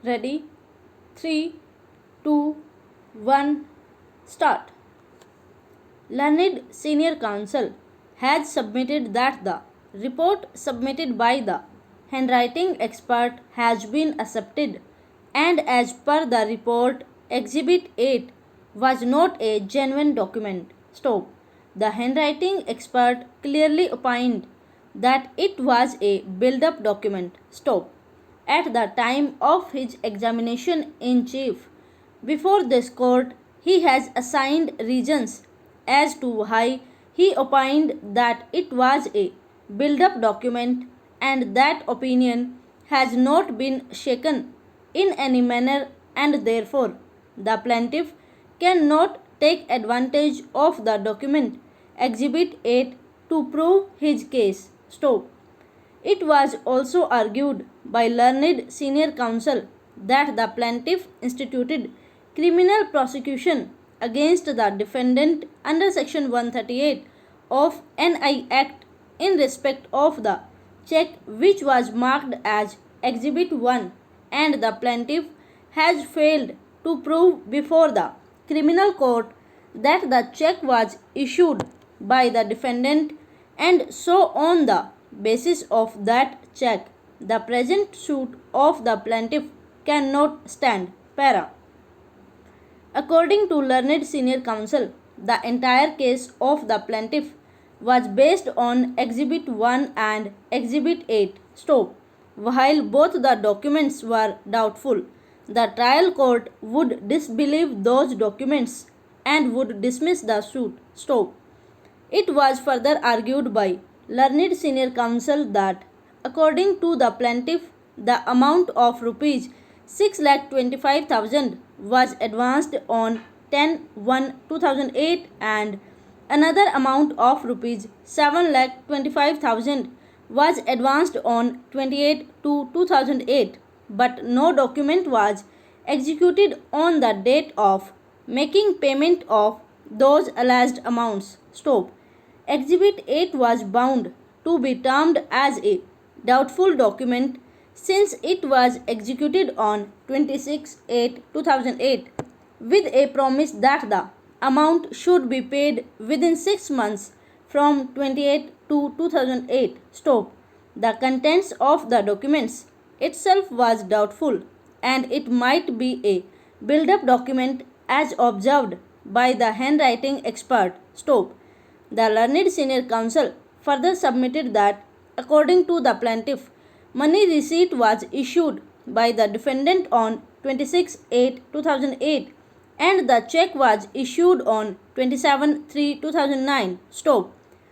Ready? 3, 2, 1, start. Learned Senior Counsel has submitted that the report submitted by the handwriting expert has been accepted, and as per the report, Exhibit 8 was not a genuine document. Stop. The handwriting expert clearly opined that it was a build-up document. Stop. At the time of his examination in chief before this court, he has assigned reasons as to why he opined that it was a build-up document, and that opinion has not been shaken in any manner, and therefore the plaintiff cannot take advantage of the document Exhibit 8 to prove his case. Stop. It was also argued by learned senior counsel that the plaintiff instituted criminal prosecution against the defendant under Section 138 of NI Act in respect of the check which was marked as Exhibit 1, and the plaintiff has failed to prove before the criminal court that the check was issued by the defendant, and so on the basis of that check, the present suit of the plaintiff cannot stand. Para. According to learned senior counsel, the entire case of the plaintiff was based on Exhibit 1 and Exhibit 8. Stop. While both the documents were doubtful, the trial court would disbelieve those documents and would dismiss the suit. Stop. It was further argued by learned senior counsel that according to the plaintiff, the amount of rupees 6,25,000 was advanced on 10/1/2008, and another amount of rupees 7,25,000 was advanced on 28/2/2008, but no document was executed on the date of making payment of those alleged amounts. Stop. Exhibit 8 was bound to be termed as a doubtful document since it was executed on 26/8/2008 with a promise that the amount should be paid within 6 months from 28/2/2008. Stop. The contents of the documents itself was doubtful, and it might be a build-up document as observed by the handwriting expert. Stop. The learned senior counsel further submitted that according to the plaintiff, money receipt was issued by the defendant on 26/8/2008, and the check was issued on 27/3/2009. Stop.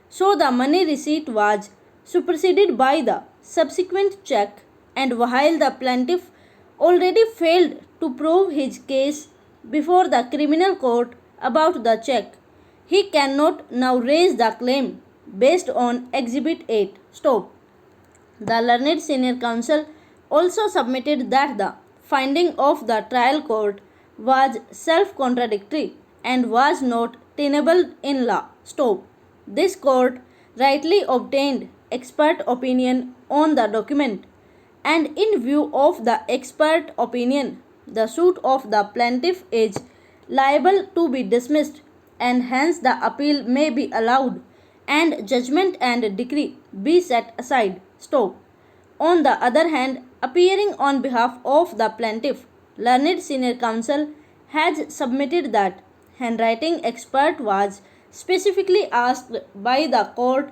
So the money receipt was superseded by the subsequent check, and while the plaintiff already failed to prove his case before the criminal court about the check, he cannot now raise the claim based on Exhibit 8. Stop. The learned senior counsel also submitted that the finding of the trial court was self-contradictory and was not tenable in law. Stop. This court rightly obtained expert opinion on the document, and in view of the expert opinion, the suit of the plaintiff is liable to be dismissed, and hence the appeal may be allowed and judgment and decree be set aside. Stop. On the other hand, appearing on behalf of the plaintiff, learned senior counsel has submitted that handwriting expert was specifically asked by the court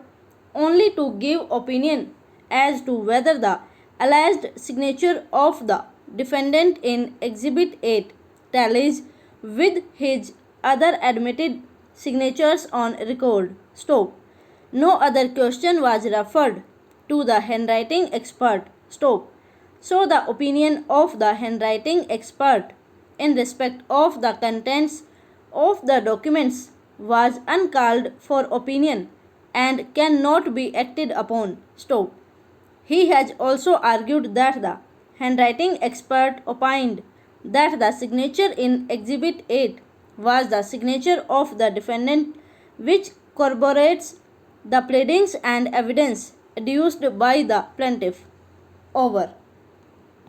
only to give opinion as to whether the alleged signature of the defendant in Exhibit 8 tallies with his other admitted signatures on record. Stop. No other question was referred to the handwriting expert. Stop. So the opinion of the handwriting expert in respect of the contents of the documents was uncalled for opinion and cannot be acted upon. Stop. He has also argued that the handwriting expert opined that the signature in Exhibit 8 was the signature of the defendant, which corroborates the pleadings and evidence adduced by the plaintiff. Over.